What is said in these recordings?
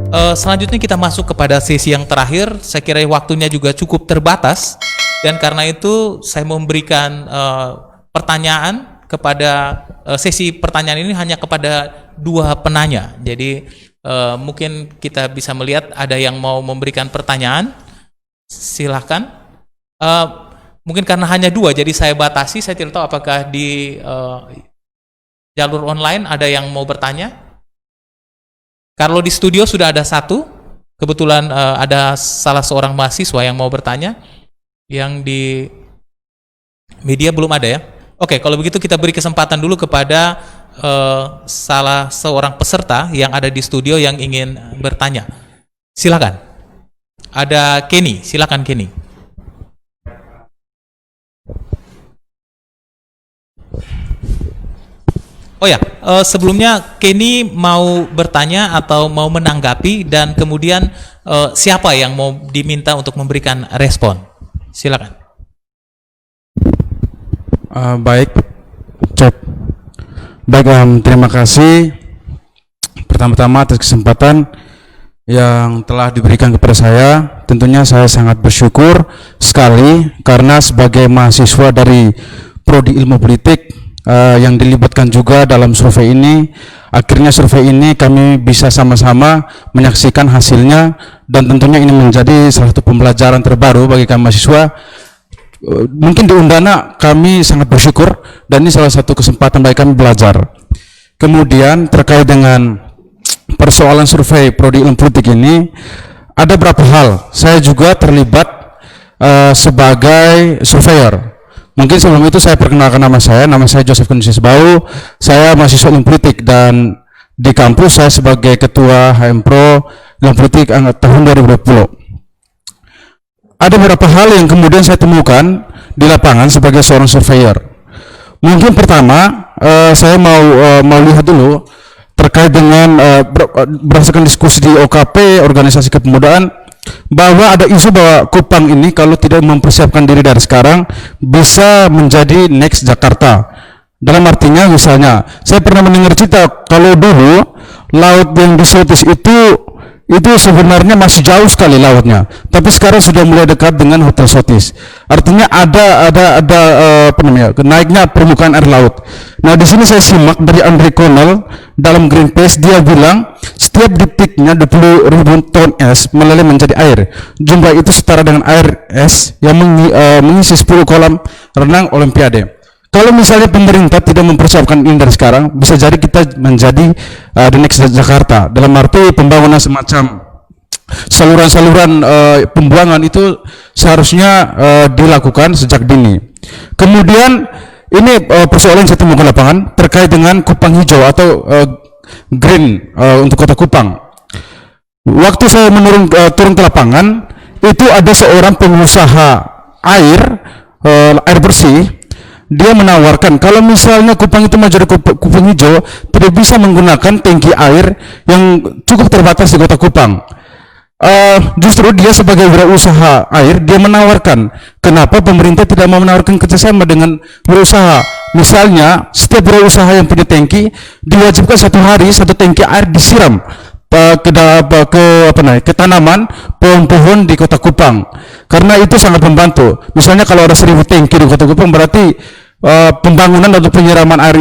Selanjutnya kita masuk kepada sesi yang terakhir. Saya kira waktunya juga cukup terbatas, dan karena itu saya memberikan pertanyaan kepada sesi pertanyaan ini hanya kepada 2 penanya. Jadi mungkin kita bisa melihat ada yang mau memberikan pertanyaan. Silahkan. Mungkin karena hanya 2, jadi saya batasi. Saya tidak tahu apakah di jalur online ada yang mau bertanya. Kalau di studio sudah ada 1, kebetulan ada salah seorang mahasiswa yang mau bertanya. Yang di media belum ada ya. Oke, kalau begitu kita beri kesempatan dulu kepada salah seorang peserta yang ada di studio yang ingin bertanya. Silakan. Ada Kenny, silakan Kenny. Oh ya, sebelumnya Kenny mau bertanya atau mau menanggapi, dan kemudian siapa yang mau diminta untuk memberikan respon? Silakan. Baik, cek. Baik, terima kasih pertama-tama atas kesempatan yang telah diberikan kepada saya. Tentunya saya sangat bersyukur sekali karena sebagai mahasiswa dari Prodi Ilmu Politik yang dilibatkan juga dalam survei ini, akhirnya survei ini kami bisa sama-sama menyaksikan hasilnya, dan tentunya ini menjadi salah satu pembelajaran terbaru bagi kami mahasiswa. Mungkin di Undana kami sangat bersyukur, dan ini salah satu kesempatan bagi kami belajar. Kemudian terkait dengan persoalan survei Prodi Ilmu Politik ini, ada beberapa hal. Saya juga terlibat sebagai surveyor. Mungkin sebelum itu saya perkenalkan nama saya Joseph Kunsius Bau. Saya mahasiswa Ilmu Politik, dan di kampus saya sebagai Ketua HMPro Ilmu Politik tahun 2020. Ada beberapa hal yang kemudian saya temukan di lapangan sebagai seorang surveyor. Mungkin pertama, saya mau lihat dulu terkait dengan berdasarkan diskusi di OKP, Organisasi Kepemudaan, bahwa ada isu bahwa Kupang ini kalau tidak mempersiapkan diri dari sekarang bisa menjadi next Jakarta. Dalam artinya, misalnya saya pernah mendengar cerita kalau dulu laut yang di Sotis itu sebenarnya masih jauh sekali lautnya, tapi sekarang sudah mulai dekat dengan Hotel Sotis. Artinya ada naiknya permukaan air laut. Nah, di sini saya simak dari Andre Connell dalam Greenpeace, dia bilang setiap detiknya 20.000 ton es meleleh menjadi air. Jumlah itu setara dengan air es yang mengisi 10 kolam renang Olimpiade. Kalau misalnya pemerintah tidak mempersiapkan ini dari sekarang, bisa jadi kita menjadi the next Jakarta. Dalam arti pembangunan semacam saluran-saluran pembuangan itu seharusnya dilakukan sejak dini. Kemudian ini persoalan yang saya temukan lapangan terkait dengan Kupang hijau atau green untuk kota Kupang. Waktu saya turun ke lapangan, itu ada seorang pengusaha air bersih. Dia menawarkan kalau misalnya Kupang itu mau jadi Kupang hijau, tidak bisa menggunakan tangki air yang cukup terbatas di kota Kupang. Justru dia sebagai wirausaha air, dia menawarkan kenapa pemerintah tidak mau menawarkan kerjasama dengan wirausaha. Misalnya setiap wirausaha yang punya tangki diwajibkan 1 hari 1 tangki air disiram ke tanaman pohon-pohon di kota Kupang, karena itu sangat membantu. Misalnya kalau ada 1000 tangki di kota Kupang, berarti pembangunan atau penyiraman air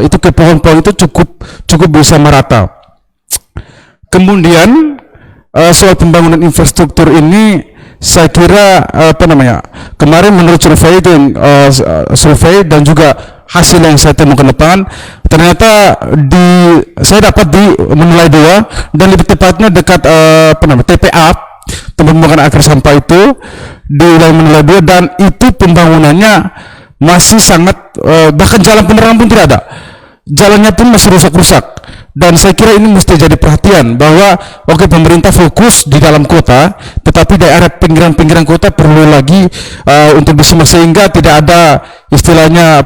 itu ke pohon-pohon itu cukup bisa merata. Kemudian soal pembangunan infrastruktur ini, saya kira kemarin menurut survei dan juga hasil yang saya temukan lapangan, ternyata saya dapat di Menulai 2, dan lebih tepatnya dekat TPA, tempat pembuangan akhir sampah itu di wilayah Menulai 2, dan itu pembangunannya masih sangat bahkan jalan penerangan pun tidak ada, jalannya pun masih rusak-rusak. Dan saya kira ini mesti jadi perhatian bahwa pemerintah fokus di dalam kota, tetapi daerah pinggiran-pinggiran kota perlu lagi untuk disumbang, sehingga tidak ada istilahnya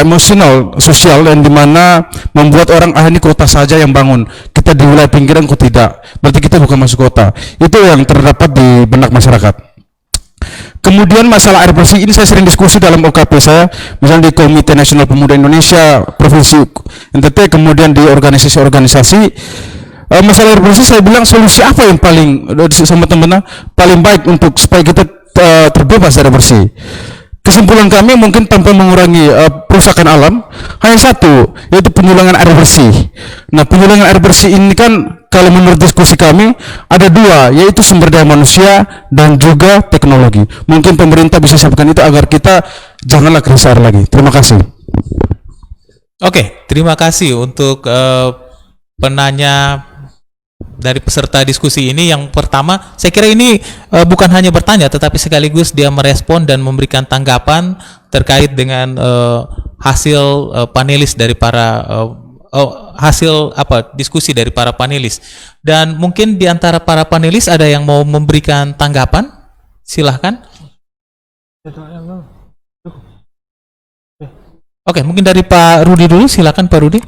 emosional sosial yang dimana membuat orang ini kota saja yang bangun, kita di wilayah pinggiran kok tidak, berarti kita bukan masuk kota. Itu yang terdapat di benak masyarakat. Kemudian masalah air bersih ini saya sering diskusi dalam OKP saya, misalnya di Komite Nasional Pemuda Indonesia, Provinsi NTT, kemudian di organisasi-organisasi. masalah air bersih saya bilang solusi apa yang paling sama teman-teman paling baik untuk supaya kita terbebas dari air bersih. Kesimpulan kami mungkin tanpa mengurangi perusakan alam hanya satu, yaitu penyulingan air bersih. Nah, penyulingan air bersih ini kan kalau menurut diskusi kami ada dua, yaitu sumber daya manusia dan juga teknologi. Mungkin pemerintah bisa siapkan itu agar kita janganlah krisis air lagi. Terima kasih. Oke, terima kasih untuk penanya dari peserta diskusi ini. Yang pertama, saya kira ini bukan hanya bertanya, tetapi sekaligus dia merespon dan memberikan tanggapan terkait dengan hasil panelis dari para hasil diskusi dari para panelis. Dan mungkin di antara para panelis ada yang mau memberikan tanggapan, silahkan. Oke, mungkin dari Pak Rudi dulu, silakan Pak Rudi.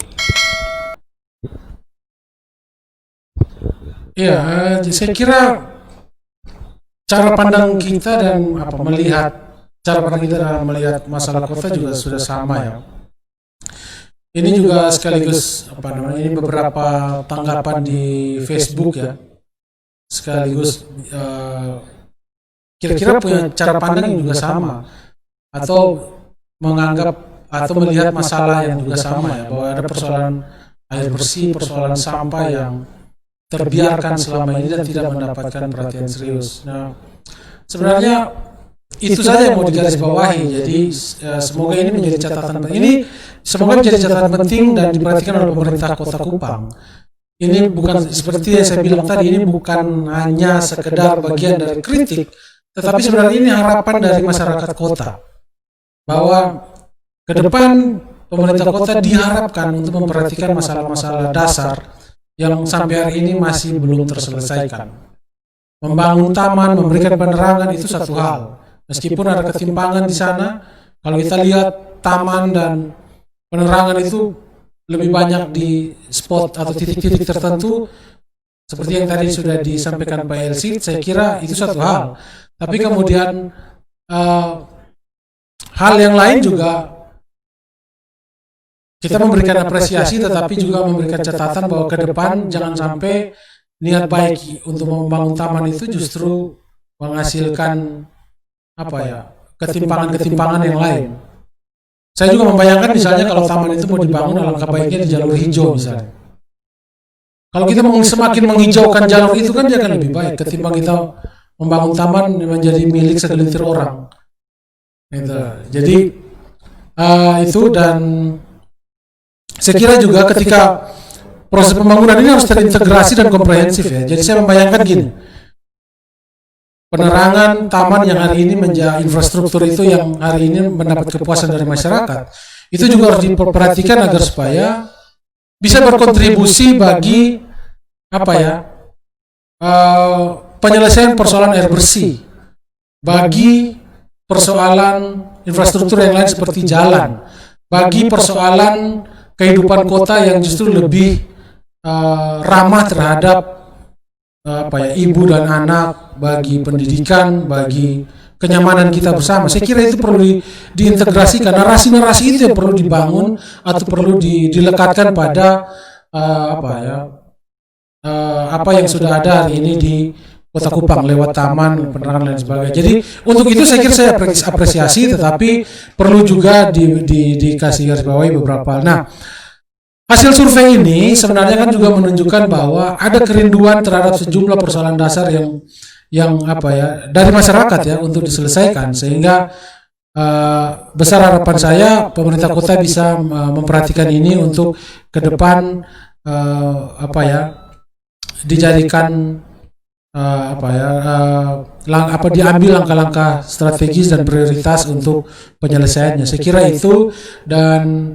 Ya, saya kira cara pandang kita dan cara pandang kita dalam melihat masalah kota juga sudah sama ya. Ini juga sekaligus ini beberapa tanggapan di Facebook ya, sekaligus kira-kira punya cara pandang yang juga sama atau menganggap atau melihat masalah yang juga sama ya, bahwa ada persoalan air bersih, persoalan sampah yang terbiarkan selama ini dan tidak mendapatkan perhatian serius. Nah, sebenarnya itu saja yang mau digarisbawahi. Jadi semoga ini menjadi catatan penting. Semoga menjadi catatan penting dan diperhatikan oleh pemerintah Kota Kupang. Ini bukan seperti yang saya bilang tadi, ini bukan hanya sekedar bagian dari kritik, tetapi sebenarnya ini harapan dari masyarakat kota bahwa ke depan pemerintah kota diharapkan untuk memperhatikan masalah-masalah dasar yang sampai hari ini masih belum terselesaikan. Membangun taman, memberikan penerangan itu satu hal. Meskipun ada ketimpangan di sana, kalau kita lihat taman dan penerangan itu lebih banyak di spot atau titik-titik tertentu, seperti yang tadi sudah disampaikan Pak Elsit, saya kira itu satu hal. Tapi kemudian hal yang lain juga kita memberikan apresiasi, tetapi juga memberikan catatan bahwa ke depan jangan sampai niat baik untuk membangun taman itu justru menghasilkan ketimpangan-ketimpangan yang lain. Saya juga membayangkan misalnya kalau taman itu mau dibangun, alangkah baiknya di jalur hijau misalnya. Kalau kita semakin menghijaukan jalur itu kan dia akan lebih baik ketimbang kita membangun taman menjadi milik segelintir orang. Gitu. Jadi itu, dan saya kira juga ketika proses pembangunan ini harus terintegrasi dan komprehensif ya. Jadi saya membayangkan gini, penerangan taman yang hari ini menjadi infrastruktur itu yang hari ini mendapat kepuasan dari masyarakat, itu juga harus diperhatikan agar supaya bisa berkontribusi bagi penyelesaian persoalan air bersih, bagi persoalan infrastruktur yang lain seperti jalan, bagi persoalan kehidupan kota yang justru lebih ramah terhadap ibu dan anak, bagi pendidikan, bagi kenyamanan kita bersama. Saya kira itu perlu diintegrasikan. Narasi-narasi itu yang perlu dibangun atau perlu dilekatkan pada apa yang sudah ada hari ini di Kota Kupang lewat taman, penerangan dan sebagainya. Jadi untuk itu saya kira saya apresiasi, tetapi perlu juga dikasih garis bawahi beberapa. Nah, hasil survei ini sebenarnya kan juga menunjukkan bahwa ada kerinduan terhadap sejumlah persoalan dasar yang dari masyarakat ya untuk diselesaikan, sehingga besar harapan saya pemerintah kota bisa memperhatikan ini untuk ke depan dijadikan diambil langkah-langkah strategis dan prioritas untuk penyelesaiannya. Saya kira itu, dan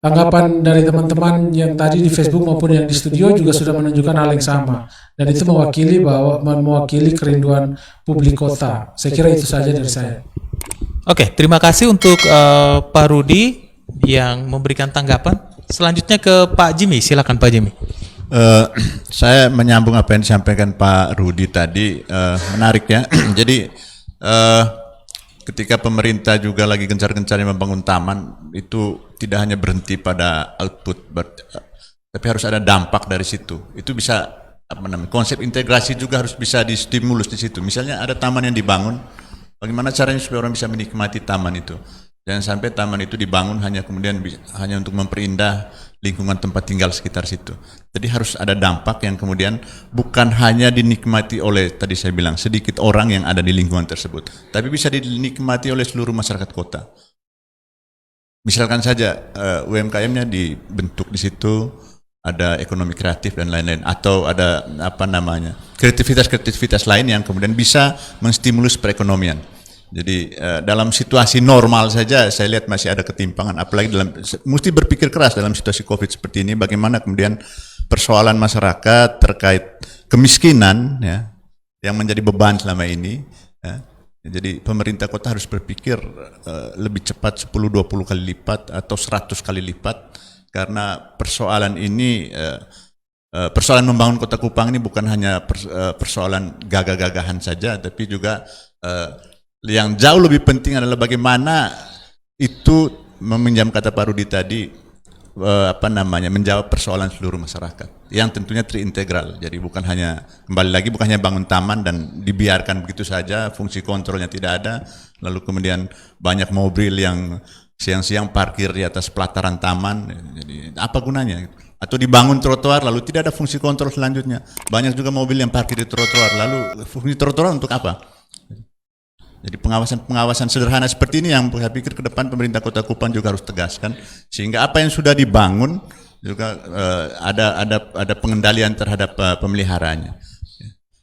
tanggapan dari teman-teman yang tadi di Facebook maupun yang di studio juga sudah menunjukkan hal yang sama, dan itu mewakili kerinduan publik kota. Saya kira itu saja dari saya. Oke, terima kasih untuk Pak Rudi yang memberikan tanggapan. Selanjutnya ke Pak Jimmy, silakan Pak Jimmy. Saya menyambung apa yang disampaikan Pak Rudi tadi, menarik ya. Jadi ketika pemerintah juga lagi gencar-gencarnya membangun taman, itu tidak hanya berhenti pada output, tapi harus ada dampak dari situ. Itu bisa konsep integrasi juga harus bisa distimulus di situ. Misalnya ada taman yang dibangun, bagaimana caranya supaya orang bisa menikmati taman itu? Jangan sampai taman itu dibangun hanya kemudian hanya untuk memperindah lingkungan tempat tinggal sekitar situ. Jadi harus ada dampak yang kemudian bukan hanya dinikmati oleh, tadi saya bilang, sedikit orang yang ada di lingkungan tersebut, tapi bisa dinikmati oleh seluruh masyarakat kota. Misalkan saja UMKM-nya dibentuk di situ, ada ekonomi kreatif dan lain-lain, atau ada kreativitas lain yang kemudian bisa menstimulus perekonomian. Jadi dalam situasi normal saja saya lihat masih ada ketimpangan, apalagi mesti berpikir keras dalam situasi COVID seperti ini, bagaimana kemudian persoalan masyarakat terkait kemiskinan ya, yang menjadi beban selama ini ya. Jadi pemerintah kota harus berpikir lebih cepat 10-20 kali lipat atau 100 kali lipat, karena persoalan ini persoalan membangun Kota Kupang ini bukan hanya persoalan gagah-gagahan saja, tapi juga yang jauh lebih penting adalah bagaimana itu, meminjam kata Pak Rudi tadi, menjawab persoalan seluruh masyarakat yang tentunya terintegral. Jadi bukan hanya, kembali lagi, bukan hanya bangun taman dan dibiarkan begitu saja, fungsi kontrolnya tidak ada, lalu kemudian banyak mobil yang siang-siang parkir di atas pelataran taman. Jadi apa gunanya? Atau dibangun trotoar lalu tidak ada fungsi kontrol selanjutnya. Banyak juga mobil yang parkir di trotoar, lalu fungsi trotoar untuk apa? Jadi pengawasan sederhana seperti ini yang saya pikir ke depan pemerintah Kota Kupang juga harus tegaskan, sehingga apa yang sudah dibangun juga ada pengendalian terhadap pemeliharaannya.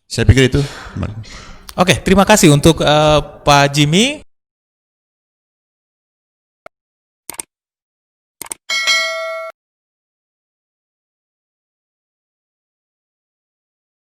Saya pikir itu. Oke, terima kasih untuk Pak Jimmy.